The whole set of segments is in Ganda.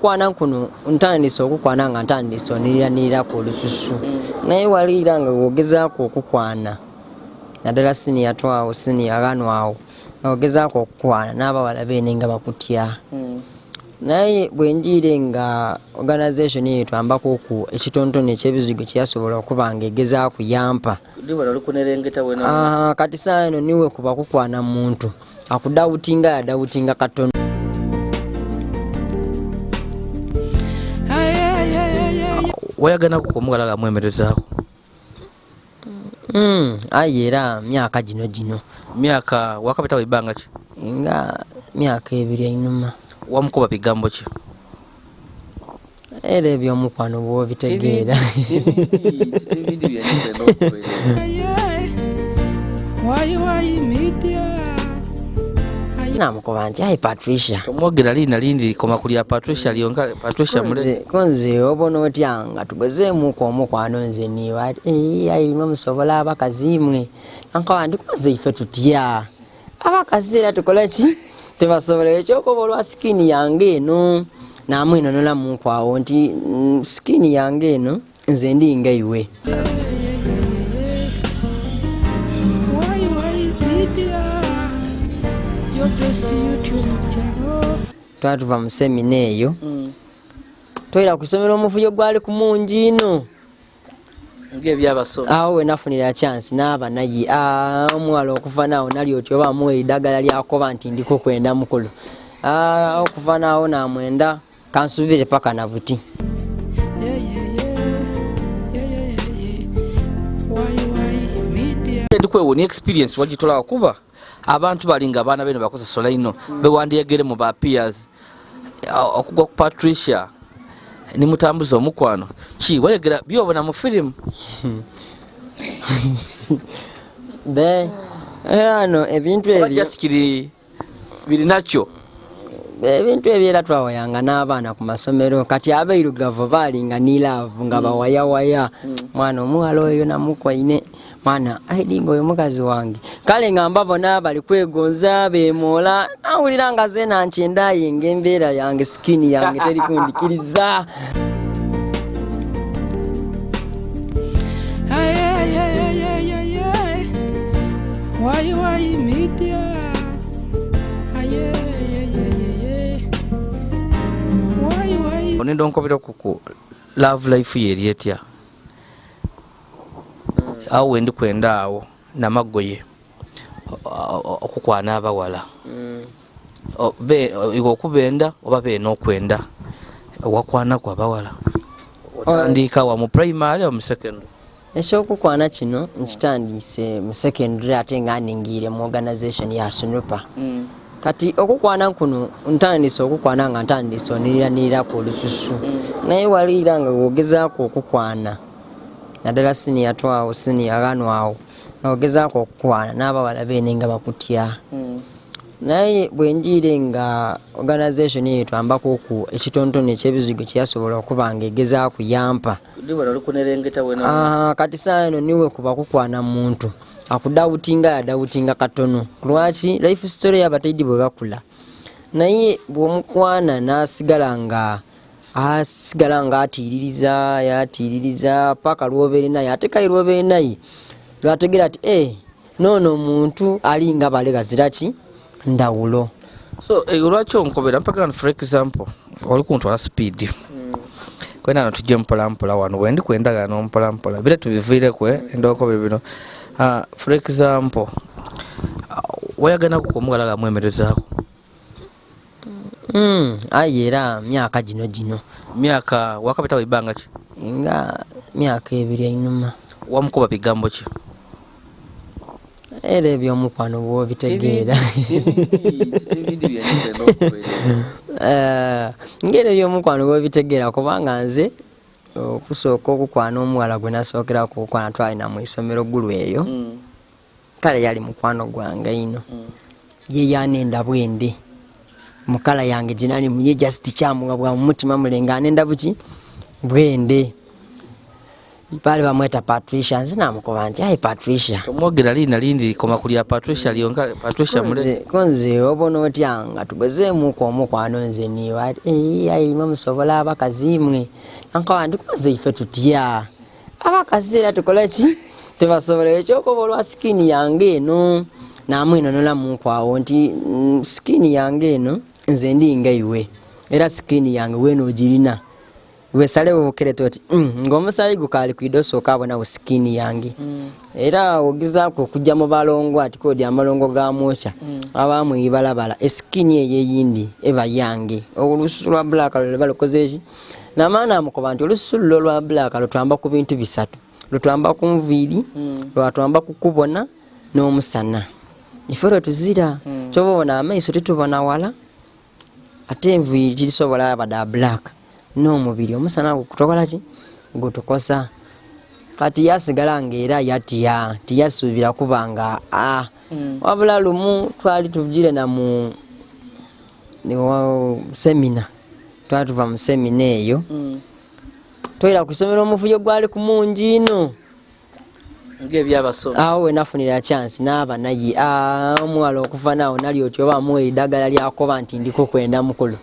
okukwana kuno ntandise okukwana nga ntandise oniriranirira ku olususu naye waliira nga wogezaako okukwana naddala siniya twawo siniya ganwawo ogezaako okukwana n'abawala beene nga bakutya naye bwenjiire nga organization eyo twambako ku ekitontone ekyebizigo kyeyasobola okuba nga egezaako yampa kati saa eno niwe kuba kukwana muntu akudawutinga yadawutinga katono. Wayagana kukomugala ga mwemerezaako aye era myaka gino myaka wakapita wibanga ki nga myaka 2 einuma wamukuba bigambo ki era ebyomukwano bw'obitegeera namukuba nti ayi Patricia tomwogera lina lindi koma kulya Patricia lyonka Patricia mule konze obona otyanga tugezeemuku omukwano nze niwe ayi musobola abakazi mwe ankawa ndi koze ife tutya abakazi era tukola ki tebasobola ekyokoba olwa sikini yange eno namwe eno nolamunkwawo nti sikini yange eno nze ndi nga iwe twatuva mu semina eyo twera ku ssomero omuvuyo gwali ku mungi ino awo we nafunira chance n'aba naye omuwala okuva naawo nali oti oba amuwa eddagala lyakoba nti ndiko kwenda mukulu okuva naawo namwenda kansubire paka na buti ndikwewonia experience wagitolawo kuba abantu balinga abaana beno bakososola ino bewandiyegere mu ba peers okugwa ku Patricia ni mutambuza omukwano ki wayegera byobona mu film ano ebintu ebyo biri nakyo ebintu ebyera twawayanga n'abaana ku masomero kati abairugavu balinga ni love nga bawayawaya mwana omuwala oyo namukwaine mwana aidinga oyo mukazi wange kale nga mbabona bali kwegonza bemola nawulira nga ze nankyenda yinga embeera yange sikini yange teri kundikiriza onendo nkobera kuku love life yeri etya awo wendi kwenda awo namagoye okukwana abawala iwe okubenda oba beena okwenda wakwana kwa bawala otandika wa mu primary mu secondary ekyokukwana kino nkitandise mu secondary ate nga ningire mu organization ya Sunupa kati okukwana kuno ntandise okukwana nga ntandise oniriranirira ku olususu naye waliira nga wogezaako okukwana naddala siniya twawo siniya ganwawo ogezaako okukwana n'abawala beene nga bakutya naye bwenjiire nga organization eyo twambako ku ekitontone ekyebizigo kyeyasobola okuba nga egezaako yampa kati saa eno niwe kuba kukwana muntu akudawutinga yadawutinga katono lwaki life story y'abataidi bwe bakula naye bw'omukwana n'asigala nga yatiririza paka lwobere naye ate kai lwobere naye lwategera ati nono muntu ali nga bale gaziraki ndawulo so lwaki nkobera mpaka for example oli kuntwala speed kwena ano tujje mpolampola wano wendi kwendaga nompolampola bire tubiviirekwe endokobere bino for example wayagana kukomugala ga mwemerezaako aye era myaka gino myaka wakapita wibanga ki nga myaka 2 einuma wamukuba bigambo ki era ebyomukwano bw'obitegeera ngeri ebyomukwano bw'obitegeera kubanga nze okusooka okukwana omuwala gwe nasookeraku okukwana twalina mu isomero gulu eyo kale yali mukwano gwange ino ye yanenda bwende mukala yange jinani muye just kyamuga bwa mutima mulenga anenda buki bwende Bali bamweta Patricia nzina mukuba nti ai Patricia tomwogera lina lindi koma kulya Patricia lyonka Patricia mule konze obona otyanga tugezeemu ko omukwano nze niwa ai mamusobola abakazimwe ankawa ndikoze ife tutya abakazi era tukola ki tebasobola ekyokobolwa sikini yange eno namwe eno nolamukwawo nti sikini yange eno nze ndinga iwe era sikini yange weno ogirina wesalewo okereto oti ng'omusayi gukali kuidoso kabona usikini yange era ogizaako okujja mu balongo ati kodi amalongo ga mwocha abamu ibalabala esikini eyeyindi eba yange olususu lwa black lubalukozeeki namaana amukoba nti olususu lwa black lutwamba ku bintu bisatu lutwamba ku nviiri lwatwamba ku kubona n'omusana ife lwe tuzira kyova obona amaiso tetubona wala ate enviiri kirisobola abada black n'omubiri omusana gukutokola ki gutukosa kati yasigala ng'era yatya tiyasuubira kubanga wabula lumu twali tugire na mu semina twali tuva mu semina eyo twera ku isomero omufuyo gwali ku mungi ino ng'ebyabasoma awo we nafunira chance n'aba naye omuwala okuva naawo nali oti oba amuwa eddagala lyakoba nti ndiko kwenda mukulu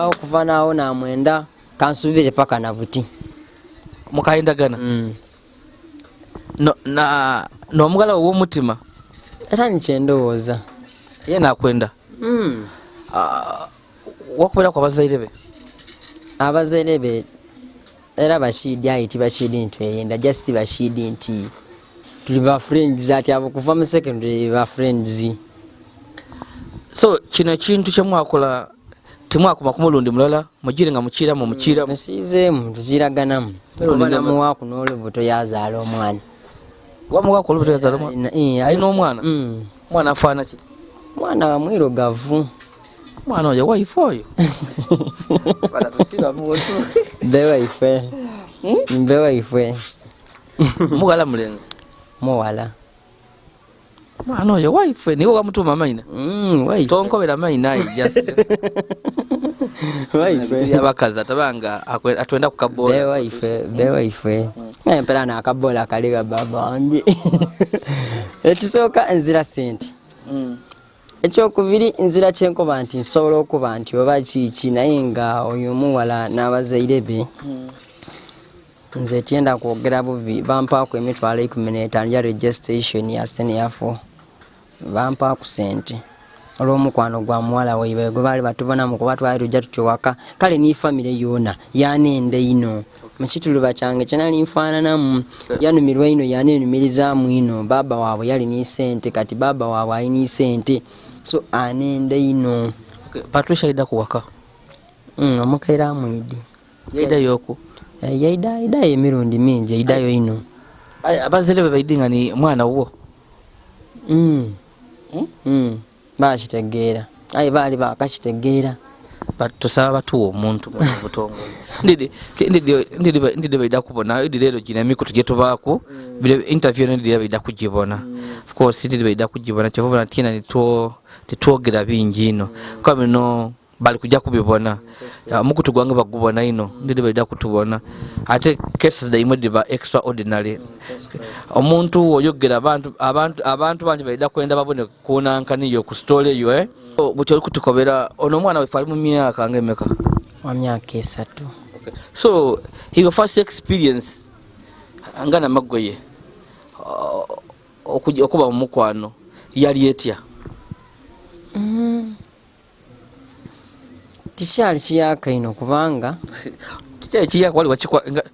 okuva naawo namwenda kansubire paka na buti mukayindagana n'omugala ow'omutima era nikyendowooza ye nakwenda wakubeera ku abazaire be era bashidi ayiti bashidi ntweyenda just bashidi nti tuli ba friends ati abo kuva mu secondary ba friends so kino ekintu kyemwakola temwakoma kumulundi mulala mugire nga mukiramu tusizeemu tukiraganamu namuwaaku n'olubuto yazaala omwana wamuwaaku olubuto yazaala omwana alina omwana omwana afaana ki mwana wa mwirugavu mwana oyo waife oyo mbewaife mugala mulenzi muwala mwana oyo waife niwe wamutuma maina tonkobera maina abakazi atabanga atwenda ku kabola bewaife empera n'akabola kaliga baba wange ekisooka nzira sente ekyokubiri nzira kyenkoba nti nsobola okuba nti oba kiiki naye nga oyo omuwala n'abazaire be nze tyenda kwogera bubi bampaako emitwalo 15 ya registration ya senior4 bampaako sente olw'omukwano gwa muwala waibe gwe baali batubonamu kuba twali tujja tutyo waka kale ni famire yoona yanende ino mukituluba kyange kyenali nfaananamu yanumirwa ino yaneenumirizaamu ino baba waabwe yali ni sente kati baba waabwe alina sente so anende ino Patricia ida kuwaka omukaire amwidi yaidayo oku yaidayo emirundi mingi yaidayo ino abazaire be baidinga ni mwana wo bakitegeera aye baali bakakitegeera tusaba batuwa omuntu mu butongole ndidi baida kubona idi lero gina miku tujye tubaako bile interview ndidi baida kugibona of course ndidi baida kugibona cyovuna tina nitwogera bingi ino kwa no bali kujja kubibona mukutu gwange bagubona ino ndidi baida kutubona ate cases daimwe diba extraordinary omuntu oyogera abantu banje baida kwenda babone kunanka niyo ku story yo bucho kutukobera ono mwana we fali mu myaka ngemeka wa myaka 3 okay. So your first experience angana magoye okuba mu mukwano yali etya tikyali kiyaka ino kubanga tikyali kiyaka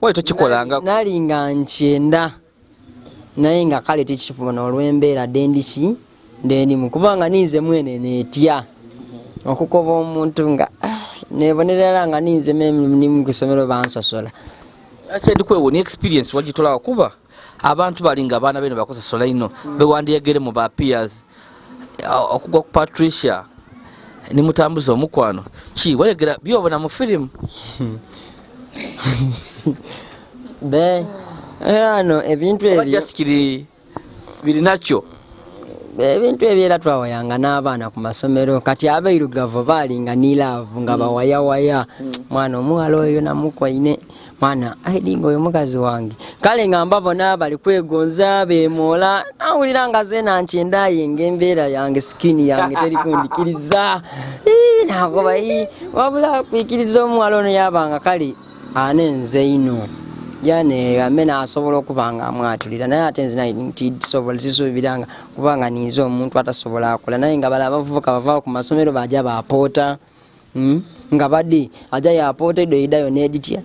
wali tokikolanga nali nga nkyenda naye nga kale tikifuna olw'embeera dendiki ndenimu kubanga ninze mwene netya okukoba omuntu nga nebonerera nga ninze ni mu kisomero bansosola ate ndikwewo ni experience wagitolawo kuba abantu balinga abaana beno bakosasola ino bewandiyegere mu ba peers okugwa ku Patricia ni mutambuza omukwano ki wayegera byobona mu film be ano ebintu ebyo jasikiri biri nakyo ebintu ebyera twawayanga n'abaana ku masomero kati abairugavu balinga nilavu nga bawayawaya mwana omuwala oyo namukwaine mwana aidinga oyo mukazi wange kale nga mbabona bali kwegonza bemola nawulira nga zena nkyenda yenge embeera yange skini yange terikundikiriza nagoba wabula kwikiriza omuwala ono yabanga kale anenze ino yane amena asobola okubanga amwatulira naye ate nzina ntisobola tisubiranga kubanga nizo omuntu atasobola akola naye nga bala abavubuka bava ku masomero baja bapoota nga badde aja yapoota edoyidayo neditya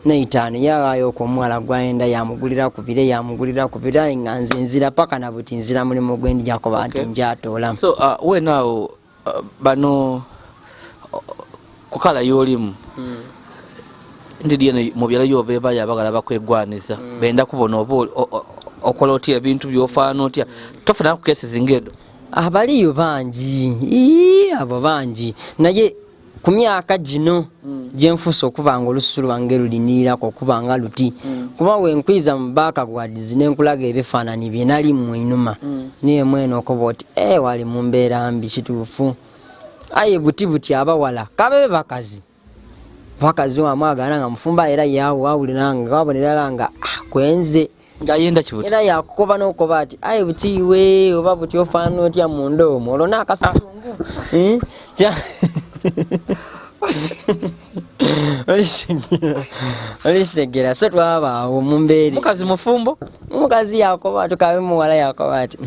neitaano yagayo ku omwala gwayenda yamugulira ku bire nga nze nzira paka na buti nzira mulimu gwendi jakoba nti njatoola so we now bano kukala yolimu ndidiye mu byala yobe baya bagala bakwegwaniza benda kubona obo okola otya ebintu byofaana otya tofuna ku cases zingedo abaliyo bangi abo bangi naye ku myaka gino gyenfusa okubanga olususu lwange lulinirako kubanga luti kuba wenkwiza mu backwards nenkulaga ebifaananyi bye nali mu inuma niye mwene okoba oti wali mu mbeera mbi kituufu aye buti abawala kabebe bakazi wamwagala nga mufumba era yawo wawuliranga wabonera nga kwenze ngayenda kibuti era yakukoba n'okoba ati aye butiwe oba buti ofaana otya mu ndoomo olwo n'akasatungu Yolisigira so twabaawo mu mbeeri mukazi mufumbo mukazi yakoba tukabe muwala yakoba ati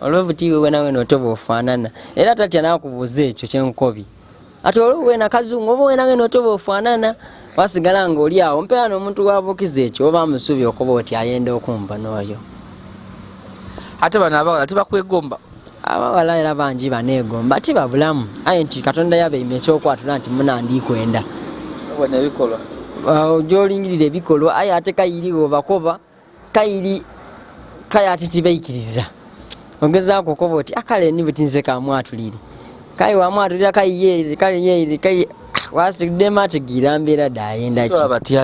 olwobutiwe we nawe notoba ofaanana era tatya nakubuuza ekyo kyenkobi ati olwowe nakazungu oba we nawe notoba ofaanana wasigala nga oli awo mpeera n'omuntu wabuukiza ekyo oba musubi okoba oti ayenda okumba n'oyo ate bano abawala tebakwegomba abawala era bangi baneegomba tibabulamu aye nti katonda yabeima ekyokwatula nti munandikwenda wena ebikolwa gyolingirira ebikolwa aye ate kayiriwo bakoba kayiri ate tibaikiriza ogezaako okoba oti akale ni butinze kamwatulire kayi wamwatulira kayi wasigdemu ategira mbeera dayenda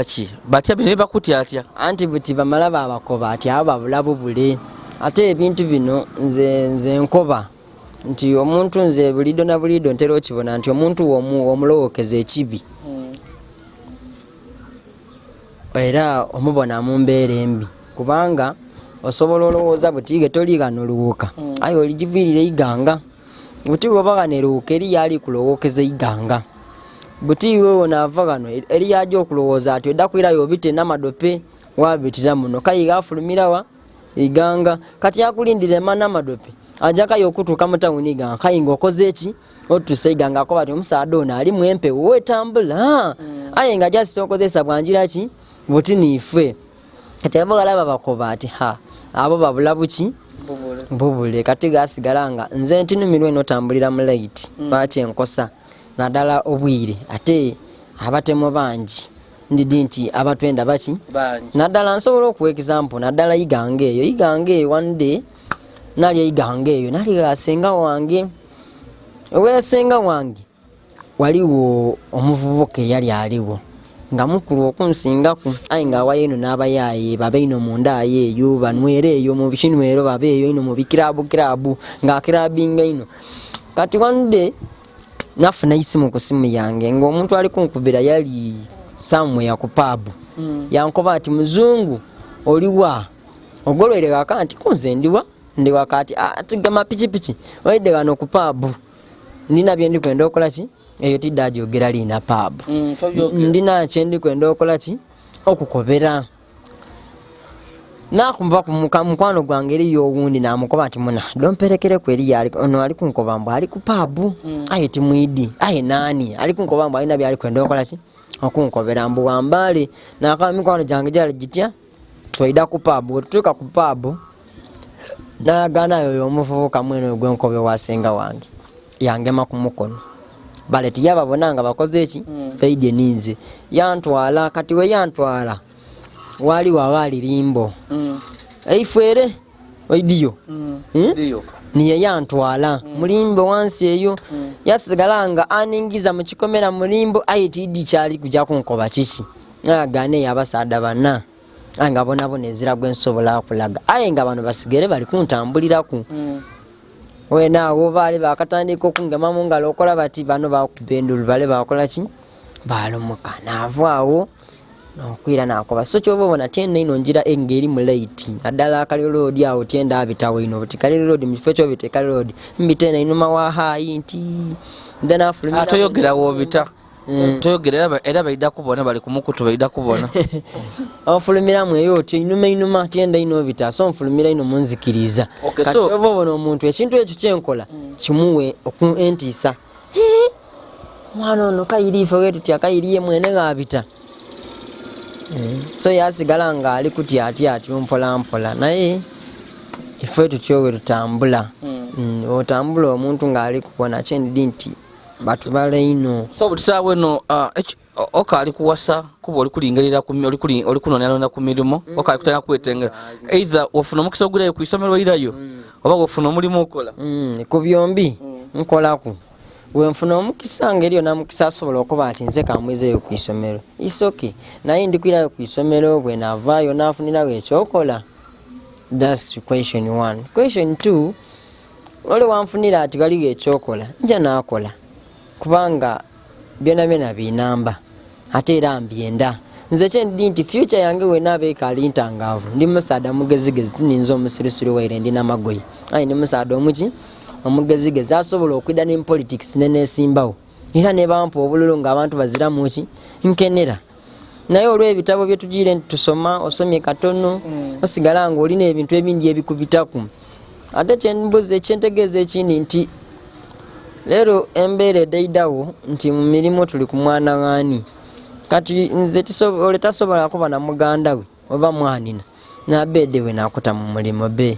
ki batya bino bakutya atya anti buti bamala babakoba ati abo babulabu bule ate ebintu bino nze nkoba nti omuntu nze bulido na bulido ntera okibona nti omuntu omulowokeza ekibi era omubona mu mbeera embi kubanga osobola olowooza butige toligana oluwuka aye oligiviirira iganga butige oba gano eruwuka eri yali kulowokeza iganga butige onaava gano eri yaja okulowooza ati odda kwirayo obite n'amadope wabitira muno kayiga afulumirawa iganga kati akulindire mana madope ajaka yokutuka mutawuni iganga kayinga okoze eki otuse iganga akoba ati omusaada ono ali mwempe wetambula aye nga jasi okozesa bwanjira ki buti nife kati abagalaba bakoba ati abo babulabuki bubule kati gasigala nga nze ntinumirwe notambulira mu light baki enkosa naddala obwire ate abatemo bangi ndidi nti abatwenda baki naddala nsobola okuwa example naddala iganga eyo one day nali iganga eyo nali gasenga wange wesenga wange waliwo omuvubuka eyali aliwo nga mukulu okunsingaku aye nga awayo eno n'abayaye babeino munda eyo banwere eyo mu bikinwero babeeyo ino mu bikirabu nga akirabinga ino kati one day nafuna isimu ku simu yange ng'omuntu ali kunkubira yali somewhere ku pub yankoba ati muzungu oliwa ogolwere kaka nti kunze ndiwa kati atigama pichipichi oide gano ku pub ndina byendi kwenda okola ki eyo tiddaji ogera lina pub ndina kyendi kwenda okola ki okukobera nakumva ku mukwano gwange eriyo owundi namukoba ati muna domperekere ku eri yali ono ali kunkoba mbu ali ku pub aye timwidi aye nani ali kunkoba mbu alina byali kwenda okola ki okunkobera mbu wambale nakala mikwano gyange gyali gitya twaida ku pub tutuuka ku pub nayagana yoyo omuvubuka mwene ogwenkobe wasenga wange yangema ku mukono bale tiyababonanga bakoze eki faide ninze yantwala kati we yantwala wali wawali limbo eifwere oidiyo niye yantwala mulimbo wansi eyo yasigalanga aningiza mu kikomera mulimbo ayitidi kyali kujja kunkoba kiki agane yabasaada bana anga bona ezira gwensobola kulaga aye nga bano basigere bali kuntambuliraku wenaawo baali bakatandika okungema mu ngalo okola bati bano bakubendulu bale bakola ki balumuka naavaawo nokwira nakoba so kyoba obona tyenda ino njira engeri mu late naddala akaliroodi awo tyenda abitawo ino buti kaliroodi mu kifo kyobita ekaliroodi mbitena inuma wa hayi nti then afulumira toyogerawo obita toyogera era baida kubona bali kumukutu baida kubona ofulumiramu eyo otyo inuma tyenda ino obita so nfulumira ino munzikiriza kati oba obona omuntu ekintu ekyo kyenkola kimuwe entiisa mwana ono kayiriife wetutya kayiriye mwene ng'abita so yasigala nga ali kutyatya mpolampola naye ife tutyo we tutambula otambula omuntu ng'ali kubona kyendidi nti batubala ino so butisaawe no okali kuwasa kuba oli kulingalira oli kunonalona ku mirimu okali kutanga kwetengera either ofuna omukisa ogulayo ku isomero irayo oba ofuna omulimu okola ku byombi nkolaku wenfuna omukisa ngeri yona mukisa asobola okuba ati nze kamwezeyo ku isomero isoke naye ndikwirayo ku isomero bwe navaayo nafunirawo ekyokola. That's question 1. Question 2, oli wanfunira ati kaliga ekyokola nja nakola kubanga byona binamba ate era mbyenda nze kyendi nti future yange wenaaba ekali ntangaavu ndi musaada mugezigezi tininza omusirusiru waire ndi namagoyi ayi ndi musaada omuki omugezigezi asobola okwida ne politics nenesimbawo era ne bampa obululu ng'abantu baziramu ki nkenera naye olw'ebitabo bye tugiire tusoma osomye katono osigala nga olina ebintu ebindi ebikubitaku ate kyenbuze ekyentegeeza ekindi nti leero embeera edaidawo nti mu mirimu tuli ku mwana waani kati nze ole tasobola kuba na muganda we oba mwanina nabeede we nakuta mu mulimu be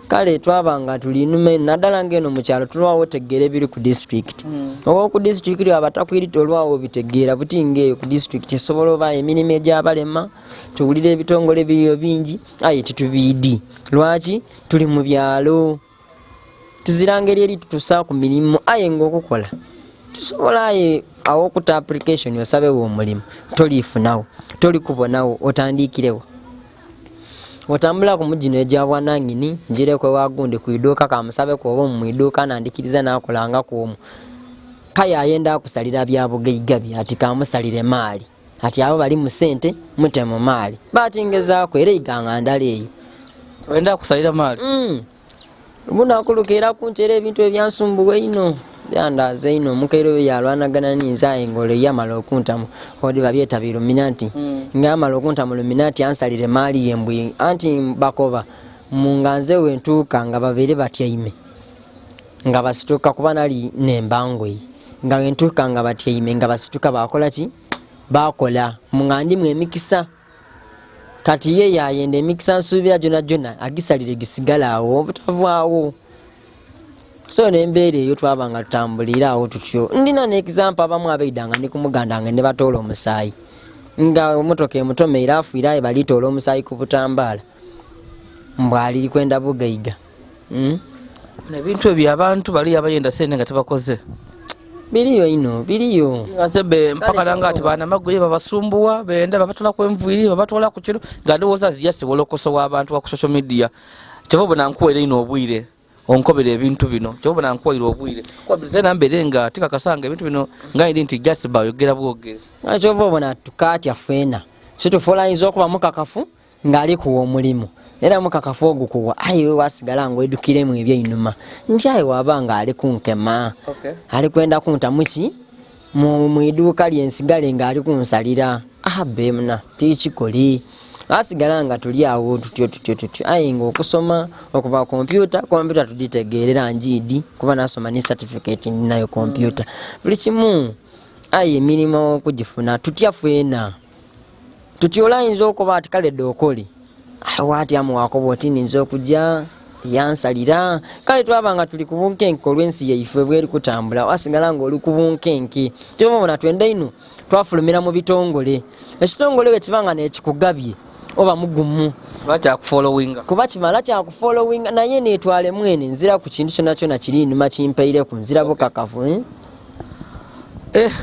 kale twabanga tuli inuma naddala ngeno mu kyalo tulwawo tegeera ebiri ku district oba ku district abatakwirita olwawo bitegeera buti ngeeyo ku district esobola oba emirimu egy'abalema tuwulira ebitongole biriyo bingi aye titubiidi lwaki tuli mu byalo tuzira ngeri eri tutusa ku mirimu aye ng'okukola tusobola aye awokuta application osabewo omulimu tolifunawo tolikubonawo otandiikirewo otambula ku mugino egyabwanangini njirekwe wagundi ku iduuka kamusabe kwoba mu iduuka nandikiriza nakolanga kwomu kaya ayenda akusalira bya bugeigabi ati kamusalire maali ati abo bali mu sente mutemu maali batingezaako era iganga ndala eyo wenda kusalira maali buna kulukera kunchera ebintu ebyansumbuwe ino byandaze ino mukairo yalwanagana ninza engolo yamala okuntamu odi babyeta biluminati ngamala okuntamu luminati ansalire mali yembwe anti bakoba munganze wentuka nga babere batyaime nga basituka kuba nali nembangwe nga wentuka nga batyaime nga basituka bakola ki bakola mungandi mwe mikisa kati ye yayende mikisa nsubira jona agisalire gisigala awo butavaawo so nembeere eyo twabanga tutambulira awo tutyo ndina ne example abamu abeidanga ndi kumugandanga ne batoola omusaayi nga omotoka emutome era afuiraye balitoola omusaayi ku butambala mbwali kwenda bugaiga nebintu ebyo abantu bali abayenda sente nga tebakoze biriyo ino biriyo ngazebe mpaka nanga ati bana magoye babasumbuwa benda babatola ku envuiri babatola ku kiro ngandowooza yasibola okusowa abantu ku social media kyobona nkuwere ino obwire onkobere ebintu bino kyobona nkuwere obwire kwabize nambere nga tikakasanga ebintu bino ngaindi nti just bayogera bwogere kyova obona tukatya fena situfulayinza okuba mukakafu ng'ali kuwa omulimu era mukakafu ogukuwa ayiwe wasigala nga edukiremu ebyeinuma nti ayi wabanga ali kunkema ali kwenda kuntamuki mu iduuka lyensigale ng'ali kunsalira bemuna tikikoli asigala nga tuli awo tutyo ayi nga okusoma okuva kompyuta tuditegeerera njiidi kuba nasoma ne certificate ninayo kompyuta buli kimu ayi emirimu okugifuna tutya fena tutyolayinza okuba ati kale dde okole wati amuwakoba oti ninza okujja yansalira kale twabanga tuli ku bunkenke olw'ensi yaife bweri kutambula wasigala nga oli ku bunkenke kyobona twenda ino twafulumira mu bitongole ekitongole bwe kibanga nekikugabye oba mugumu kuba kimala kyakufollowinga naye netwale mwene nzira ku kintu kyona kiri inuma kimpeireku nzira bukakafu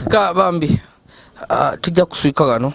ka bambi tujja kuswika gano